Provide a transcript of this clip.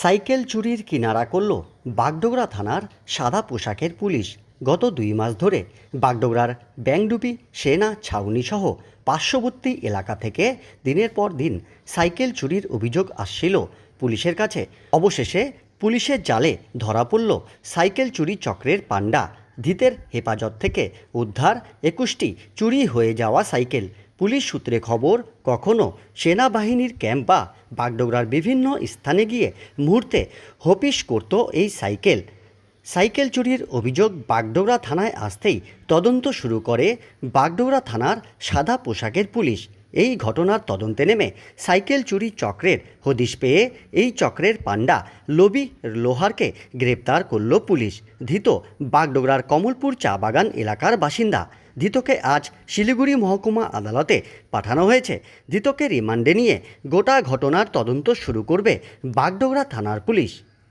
Cycle চুরির কিনারা করল বাগডোগরা থানার সাদা পোশাকের পুলিশ। গত 2 মাস ধরে বাগডোগরার ব্যাংডুবি সেনা ছাউনি সহ পার্শ্ববর্তী এলাকা থেকে দিনের পর দিন সাইকেল চুরির অভিযোগ আসছিল পুলিশের কাছে। অবশেষে পুলিশের জালে ধরা পড়ল সাইকেল চুরি চক্রের পাণ্ডা। ধৃতের হেফাজত থেকে উদ্ধার 21টি চুরি হয়ে যাওয়া সাইকেল। পুলিশ সূত্রে খবর, কখনো সেনাবাহিনীর ক্যাম্প বা বাগডোগরার বিভিন্ন স্থানে গিয়ে মুহূর্তে হপিস করত এই সাইকেল চুরির অভিযোগ বাগডোগরা থানায় আসতেই তদন্ত শুরু করে বাগডোগরা থানার সাদা পোশাকের পুলিশ। এই ঘটনার তদন্তে নেমে সাইকেল চুরি চক্রের হদিশ পেয়ে এই চক্রের পাণ্ডা লবি লোহারকে গ্রেপ্তার করল পুলিশ। ধৃত বাগডোগরার কমলপুর চা বাগান এলাকার বাসিন্দা। ধৃতকে আজ শিলিগুড়ি মহকুমা আদালতে পাঠানো হয়েছে। ধৃতকে রিমান্ডে নিয়ে গোটা ঘটনার তদন্ত শুরু করবে বাগডোগরা থানার পুলিশ।